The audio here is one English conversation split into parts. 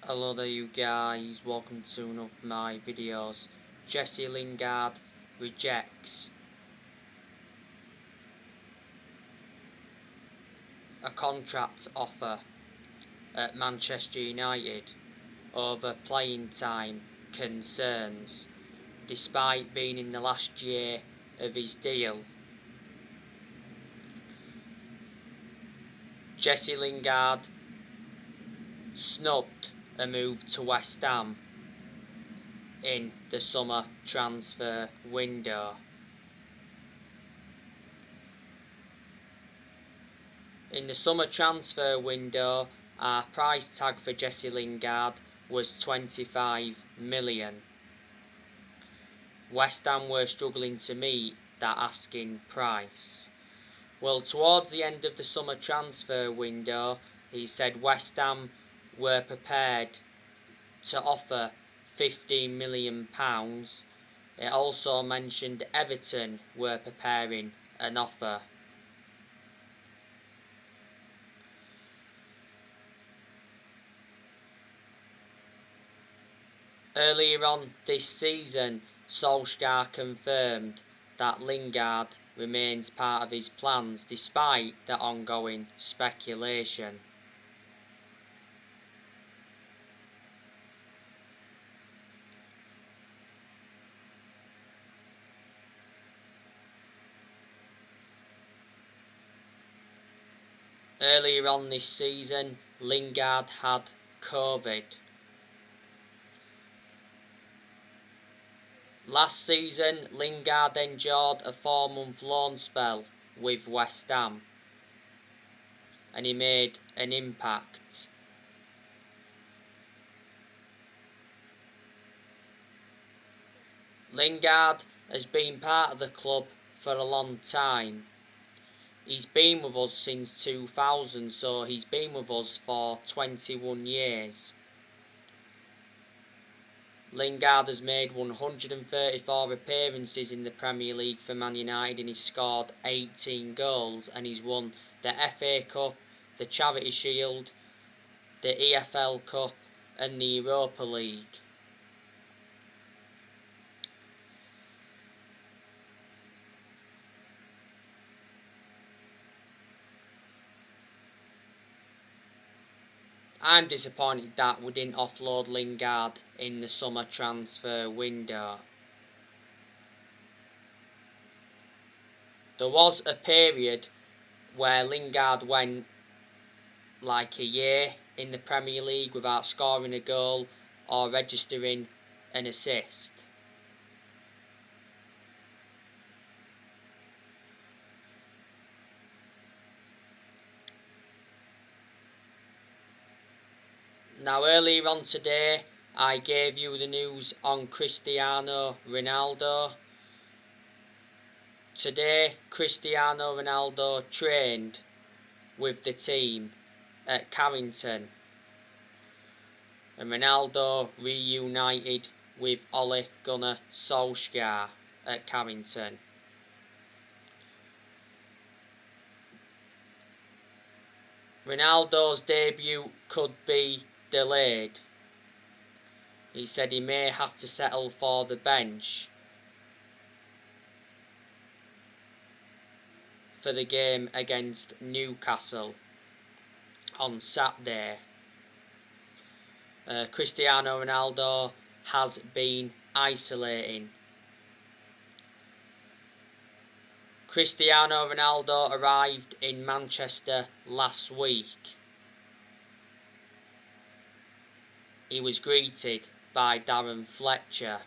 Hello there you guys, welcome to one of my videos. Jesse Lingard rejects a contract offer at Manchester United over playing time concerns, despite being in the last year of his deal. Jesse Lingard snubbed a move to West Ham in the summer transfer window. In the summer transfer window, our price tag for Jesse Lingard was 25 million. West Ham were struggling to meet that asking price. Well, towards the end of the summer transfer window, he said West Ham were prepared to offer £15 million. It also mentioned Everton were preparing an offer. Earlier on this season, Solskjaer confirmed that Lingard remains part of his plans despite the ongoing speculation. Earlier on this season, Lingard had COVID. Last season, Lingard endured a 4-month loan spell with West Ham, and he made an impact. Lingard has been part of the club for a long time. He's been with us since 2000, so he's been with us for 21 years. Lingard has made 134 appearances in the Premier League for Man United and he's scored 18 goals, and he's won the FA Cup, the Charity Shield, the EFL Cup and the Europa League. I'm disappointed that we didn't offload Lingard in the summer transfer window. There was a period where Lingard went like a year in the Premier League without scoring a goal or registering an assist. Now, earlier on today, I gave you the news on Cristiano Ronaldo. Today, Cristiano Ronaldo trained with the team at Carrington, and Ronaldo reunited with Ole Gunnar Solskjaer at Carrington. Ronaldo's debut could be delayed. He said he may have to settle for the bench for the game against Newcastle on Saturday. Cristiano Ronaldo has been isolating. Cristiano Ronaldo arrived in Manchester last week. He was greeted by Darren Fletcher.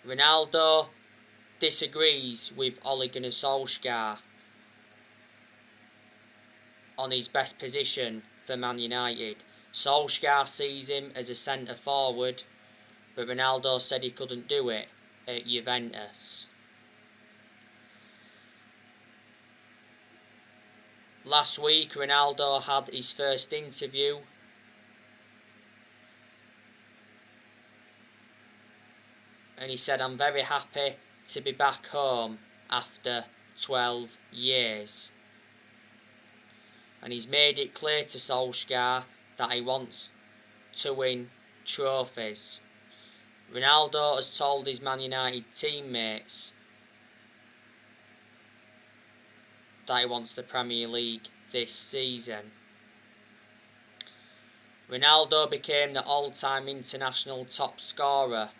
Ronaldo disagrees with Ole Gunnar Solskjaer on his best position for Man United. Solskjaer sees him as a centre forward, but Ronaldo said he couldn't do it at Juventus. Last week, Ronaldo had his first interview. And he said, "I'm very happy to be back home after 12 years. And he's made it clear to Solskjaer that he wants to win trophies. Ronaldo has told his Man United teammates that he wants the Premier League this season. Ronaldo became the all-time international top scorer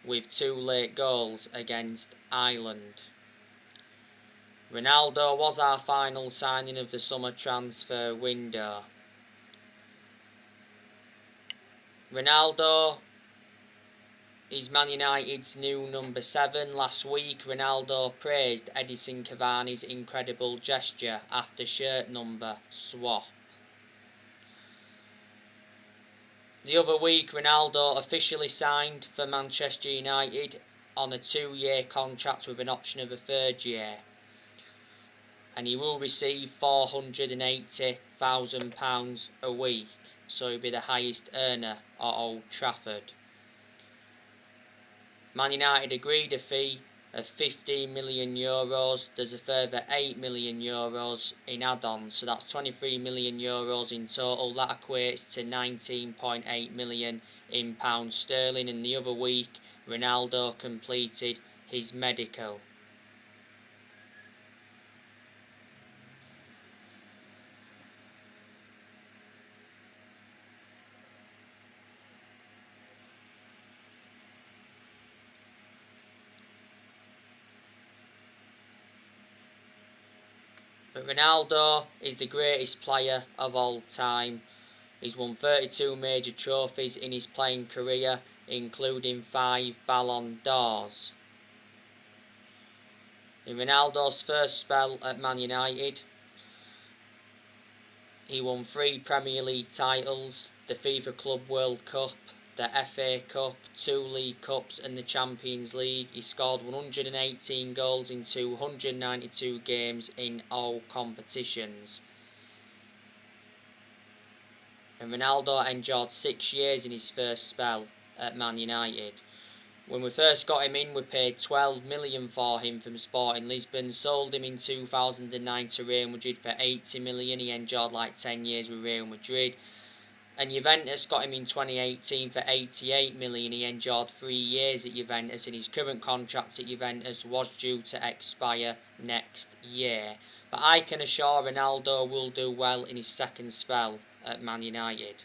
with 2 late goals against Ireland. Ronaldo was our final signing of the summer transfer window. Ronaldo is Man United's new number 7. Last week, Ronaldo praised Edinson Cavani's incredible gesture after shirt number swap. The other week, Ronaldo officially signed for Manchester United on a 2-year contract with an option of a 3rd year. And he will receive £480,000 a week, so he'll be the highest earner at Old Trafford. Man United agreed a fee of €15 million. There's a further €8 million in add-ons, so that's €23 million in total. That equates to 19.8 million in pounds sterling. And the other week, Ronaldo completed his medical. But Ronaldo is the greatest player of all time. He's won 32 major trophies in his playing career, including 5 Ballon d'Ors. In Ronaldo's first spell at Man United, he won 3 Premier League titles, the FIFA Club World Cup, the FA Cup, 2 League Cups and the Champions League. He scored 118 goals in 292 games in all competitions. And Ronaldo endured 6 years in his first spell at Man United. When we first got him in, we paid 12 million for him from Sporting Lisbon, sold him in 2009 to Real Madrid for 80 million. He endured like 10 years with Real Madrid. And Juventus got him in 2018 for 88 million. He endured 3 years at Juventus, and his current contract at Juventus was due to expire next year. But I can assure Ronaldo will do well in his second spell at Man United.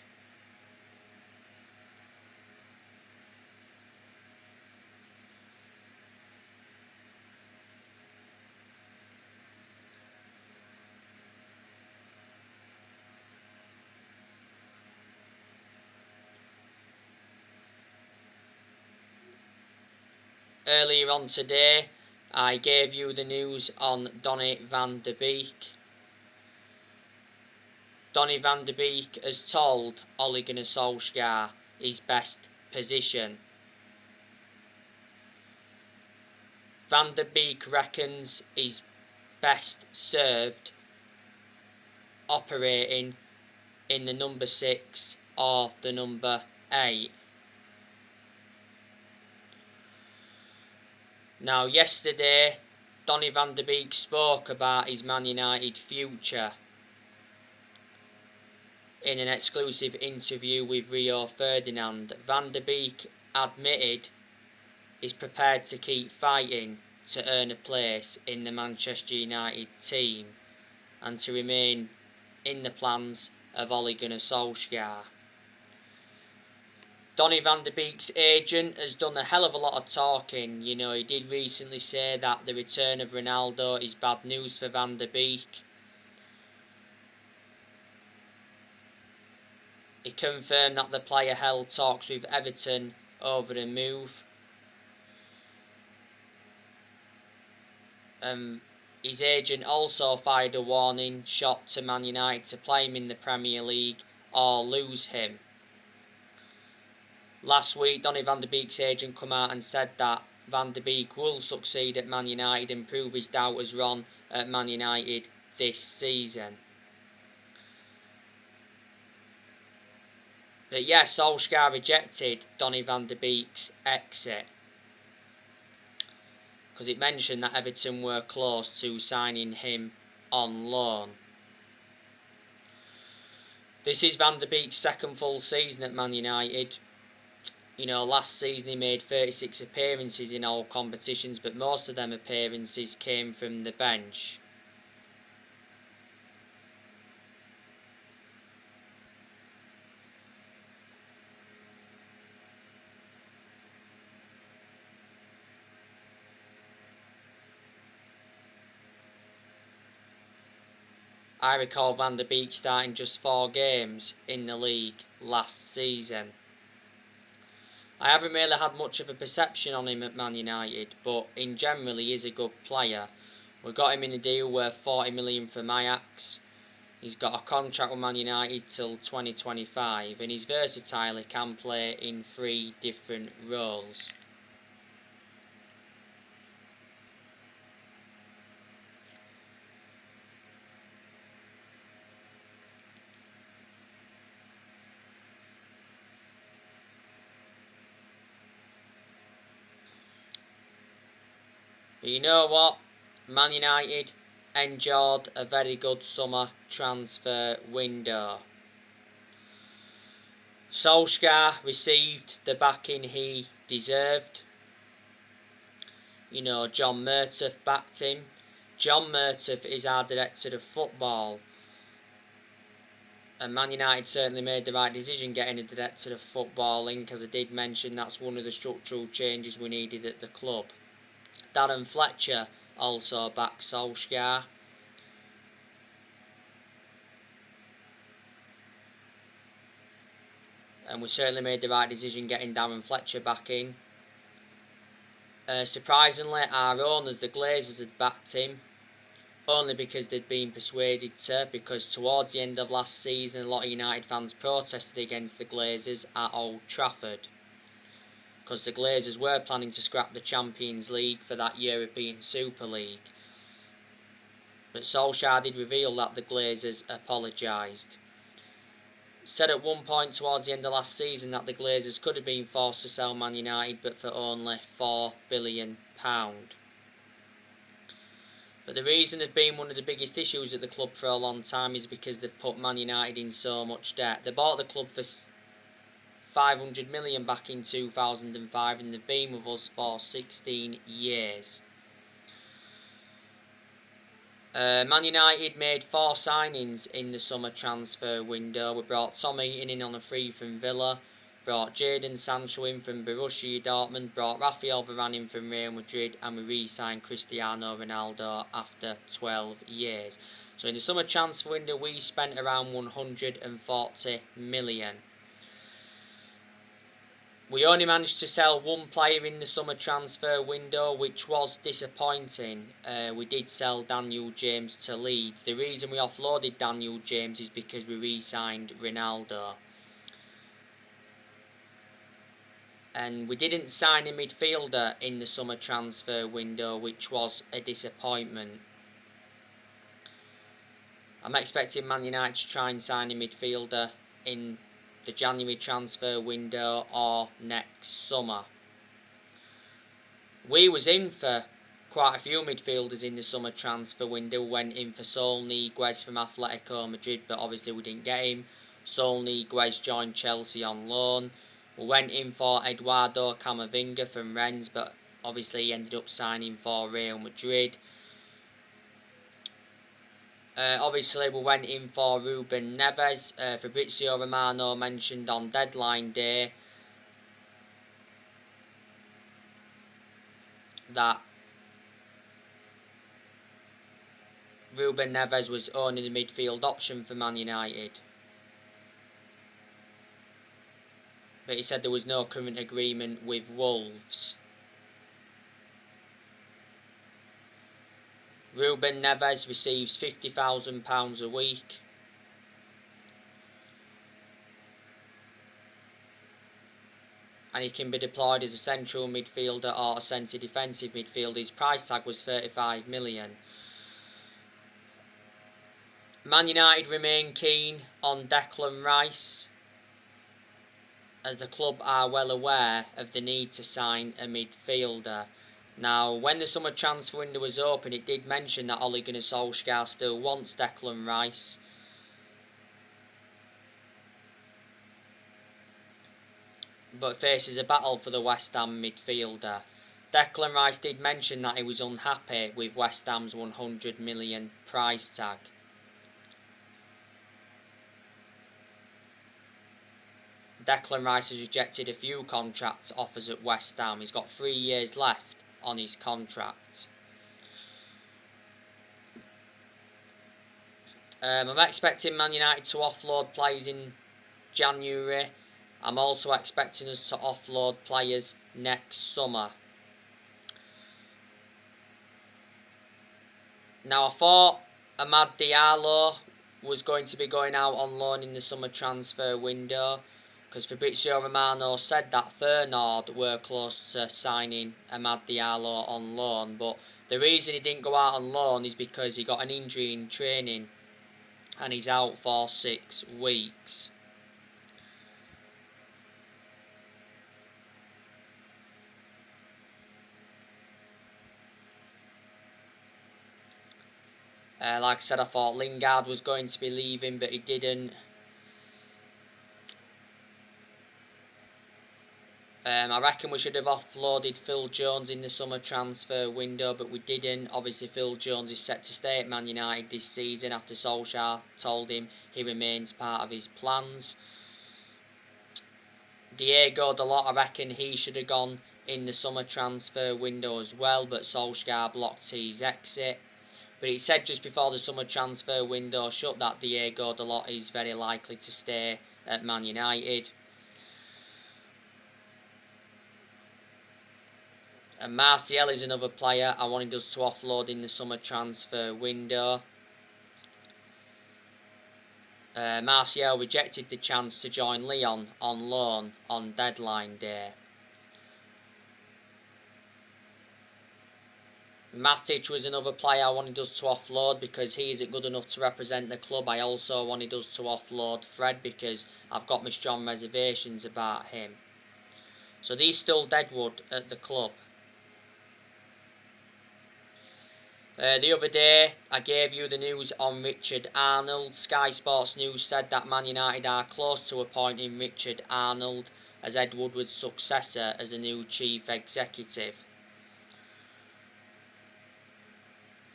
Earlier on today, I gave you the news on Donny van de Beek. Donny van de Beek has told Ole Gunnar Solskjaer his best position. Van de Beek reckons he's best served operating in the number 6 or the number 8. Now, yesterday, Donny van de Beek spoke about his Man United future in an exclusive interview with Rio Ferdinand. Van de Beek admitted he's prepared to keep fighting to earn a place in the Manchester United team and to remain in the plans of Ole Gunnar Solskjaer. Donny van de Beek's agent has done a hell of a lot of talking. You know, he did recently say that the return of Ronaldo is bad news for Van de Beek. He confirmed that the player held talks with Everton over the move. His agent also fired a warning shot to Man United to play him in the Premier League or lose him. Last week, Donny van de Beek's agent come out and said that Van de Beek will succeed at Man United and prove his doubters wrong at Man United this season. But yes, Solskjaer rejected Donny van de Beek's exit. because it mentioned that Everton were close to signing him on loan. This is Van der Beek's second full season at Man United. You know, last season he made 36 appearances in all competitions, but most of them appearances came from the bench. I recall Van der Beek starting just 4 games in the league last season. I haven't really had much of a perception on him at Man United, but in general he is a good player. We got him in a deal worth 40 million from Ajax. He's got a contract with Man United till 2025, and he's versatile. He can play in 3 different roles. But you know what? Man United enjoyed a very good summer transfer window. Solskjaer received the backing he deserved. You know, John Murtough backed him. John Murtough is our director of football. And Man United certainly made the right decision getting a director of football in, because I did mention that's one of the structural changes we needed at the club. Darren Fletcher also backed Solskjaer. And we certainly made the right decision getting Darren Fletcher back in. Surprisingly, our owners, the Glazers, had backed him, only because they'd been persuaded to, because towards the end of last season a lot of United fans protested against the Glazers at Old Trafford, because the Glazers were planning to scrap the Champions League for that European Super League. But Solskjaer did reveal that the Glazers apologised. Said at one point towards the end of last season that the Glazers could have been forced to sell Man United, but for only £4 billion. But the reason they've been one of the biggest issues at the club for a long time is because they've put Man United in so much debt. They bought the club for 500 million back in 2005, and they've been with us for 16 years. Man United made 4 signings in the summer transfer window. We brought Tom Eaton in on a free from Villa, brought Jadon Sancho in from Borussia Dortmund, brought Rafael Varane in from Real Madrid, and we re-signed Cristiano Ronaldo after 12 years. So in the summer transfer window we spent around 140 million. We only managed to sell 1 player in the summer transfer window, which was disappointing. We did sell Daniel James to Leeds. The reason we offloaded Daniel James is because we re-signed Ronaldo. And we didn't sign a midfielder in the summer transfer window, which was a disappointment. I'm expecting Man United to try and sign a midfielder in the January transfer window or next summer. We was in for quite a few midfielders in the summer transfer window. We went in for Saul Niguez from Atletico Madrid, but obviously we didn't get him. Saul Niguez joined Chelsea on loan. We went in for Eduardo Camavinga from Rennes, but obviously he ended up signing for Real Madrid. Obviously we went in for Ruben Neves. Fabrizio Romano mentioned on deadline day that Ruben Neves was only the midfield option for Man United. But he said there was no current agreement with Wolves. Ruben Neves receives £50,000 a week. And he can be deployed as a central midfielder or a centre defensive midfielder. His price tag was 35 million. Man United remain keen on Declan Rice, as the club are well aware of the need to sign a midfielder. Now, when the summer transfer window was open, it did mention that Ole Gunnar Solskjaer still wants Declan Rice. But faces a battle for the West Ham midfielder. Declan Rice did mention that he was unhappy with West Ham's 100 million price tag. Declan Rice has rejected a few contract offers at West Ham. He's got 3 years left on his contract. I'm expecting Man United to offload players in January. I'm also expecting us to offload players next summer. Now, I thought Amad Diallo was going to be going out on loan in the summer transfer window, because Fabrizio Romano said that Feyenoord were close to signing Amad Diallo on loan, but the reason he didn't go out on loan is because he got an injury in training and he's out for 6 weeks. Like I said, I thought Lingard was going to be leaving, but he didn't. I reckon we should have offloaded Phil Jones in the summer transfer window, but we didn't. Obviously, Phil Jones is set to stay at Man United this season after Solskjaer told him he remains part of his plans. Diego Dalot, I reckon he should have gone in the summer transfer window as well, but Solskjaer blocked his exit. But he said just before the summer transfer window shut that Diego Dalot is very likely to stay at Man United. And Martial is another player I wanted us to offload in the summer transfer window. Martial rejected the chance to join Lyon on loan on deadline day. Matic was another player I wanted us to offload because he isn't good enough to represent the club. I also wanted us to offload Fred because I've got my strong reservations about him. So these still deadwood at the club. The other day, I gave you the news on Richard Arnold. Sky Sports News said that Man United are close to appointing Richard Arnold as Ed Woodward's successor as the new chief executive.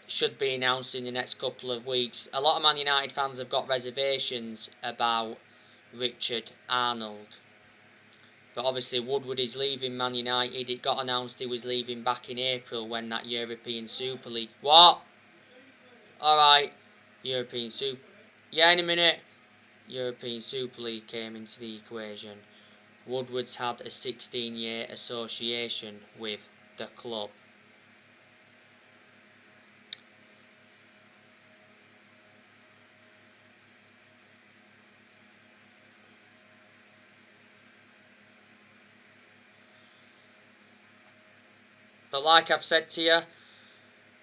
Should be announced in the next couple of weeks. A lot of Man United fans have got reservations about Richard Arnold. But obviously Woodward is leaving Man United. It got announced he was leaving back in April when that European Super League... What? Alright. European Super... Yeah, in a minute. European Super League came into the equation. Woodward's had a 16-year association with the club. But like I've said to you,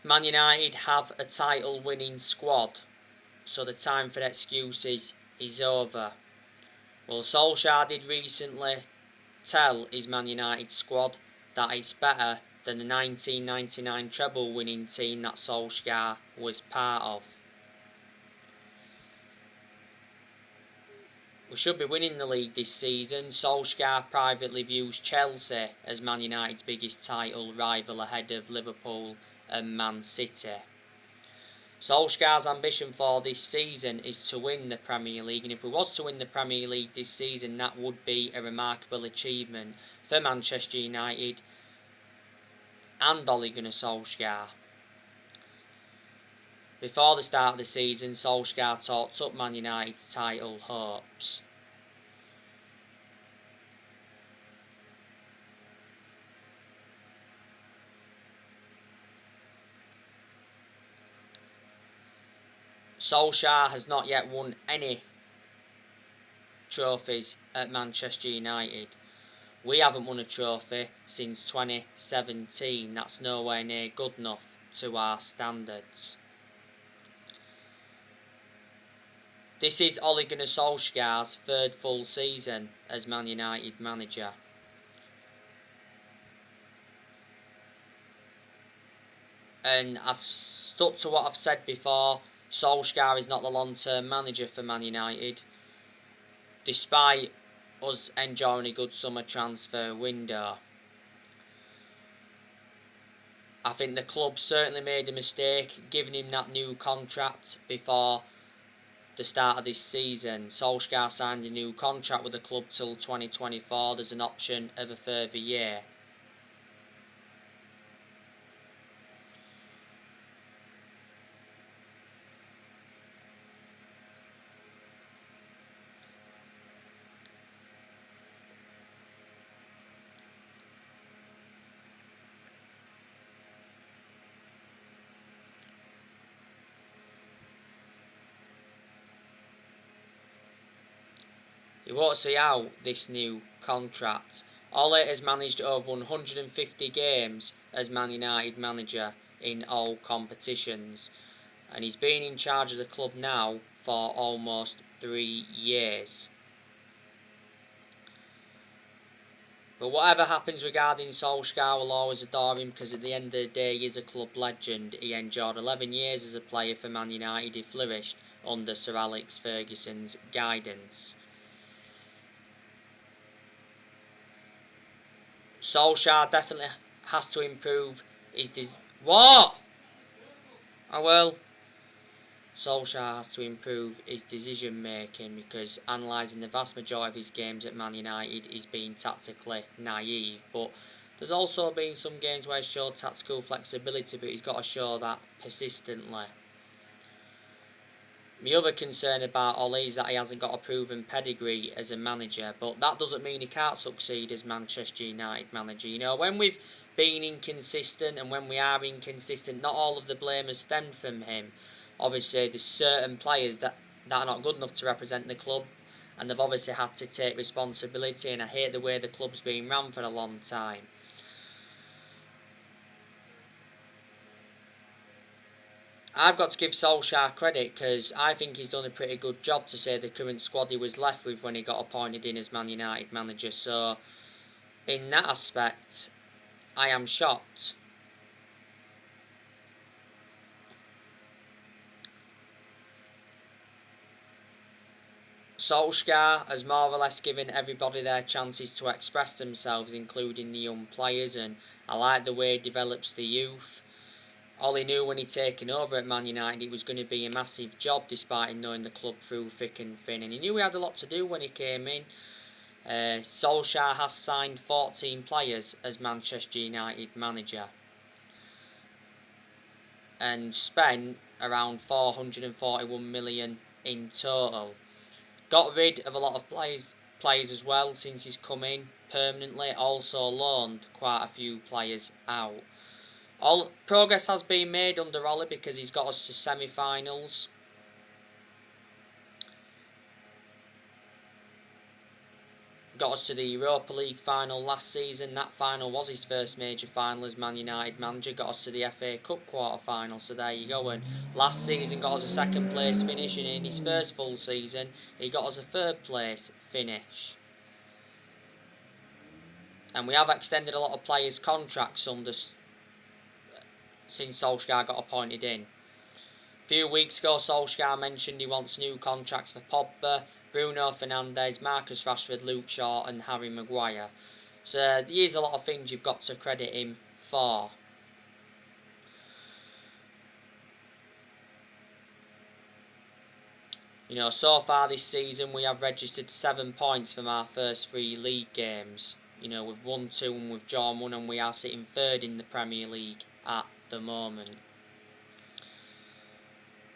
Man United have a title-winning squad, so the time for excuses is over. Well, Solskjaer did recently tell his Man United squad that it's better than the 1999 treble-winning team that Solskjaer was part of. We should be winning the league this season. Solskjaer privately views Chelsea as Man United's biggest title rival ahead of Liverpool and Man City. Solskjaer's ambition for this season is to win the Premier League, and if we was to win the Premier League this season, that would be a remarkable achievement for Manchester United and Ole Gunnar Solskjaer. Before the start of the season, Solskjaer talked up Man United's title hopes. Solskjaer has not yet won any trophies at Manchester United. We haven't won a trophy since 2017. That's nowhere near good enough to our standards. This is Ole Gunnar Solskjaer's third full season as Man United manager. And I've stuck to what I've said before. Solskjaer is not the long-term manager for Man United. Despite us enjoying a good summer transfer window, I think the club certainly made a mistake giving him that new contract before the start of this season. Solskjaer signed a new contract with the club till 2024. There's an option of a further year. He won't see out this new contract. Ole has managed over 150 games as Man United manager in all competitions, and he's been in charge of the club now for almost 3 years. But whatever happens regarding Solskjaer, we'll always adore him because at the end of the day he is a club legend. He endured 11 years as a player for Man United. He flourished under Sir Alex Ferguson's guidance. Solskjaer definitely has to improve his what? Oh well. Solskjaer has to improve his decision making because analysing the vast majority of his games at Man United he's been tactically naive, but there's also been some games where he's showed tactical flexibility, but he's got to show that persistently. My other concern about Ole is that he hasn't got a proven pedigree as a manager, but that doesn't mean he can't succeed as Manchester United manager. You know, when we've been inconsistent and when we are inconsistent, not all of the blame has stemmed from him. Obviously, there's certain players that are not good enough to represent the club, and they've obviously had to take responsibility, and I hate the way the club's been run for a long time. I've got to give Solskjaer credit because I think he's done a pretty good job to say the current squad he was left with when he got appointed in as Man United manager. So, in that aspect, I am shocked. Solskjaer has more or less given everybody their chances to express themselves, including the young players, and I like the way he develops the youth. Ole knew when he'd taken over at Man United it was going to be a massive job despite him knowing the club through thick and thin, and he knew he had a lot to do when he came in. Solskjaer has signed 14 players as Manchester United manager and spent around 441 million in total. Got rid of a lot of players as well since he's come in permanently, also loaned quite a few players out. All progress has been made under Ole because he's got us to semi-finals. Got us to the Europa League final last season. That final was his first major final as Man United manager. Got us to the FA Cup quarter-final, so there you go. And last season got us a second place finish, and in his first full season he got us a third place finish. And we have extended a lot of players' contracts since Solskjaer got appointed in. A few weeks ago Solskjaer mentioned he wants new contracts for Pogba, Bruno Fernandes, Marcus Rashford, Luke Shaw and Harry Maguire. So there's a lot of things you've got to credit him for. You know, so far this season we have registered 7 points from our first 3 league games. You know, we've won 2 and we've drawn 1, and we are sitting 3rd in the Premier League at the moment.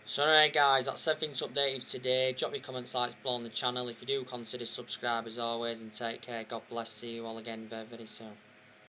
So anyway guys, that's everything to update you today. Drop your comments, likes below on the channel. If you do, consider subscribe as always, and take care. God bless. See you all again very, very soon.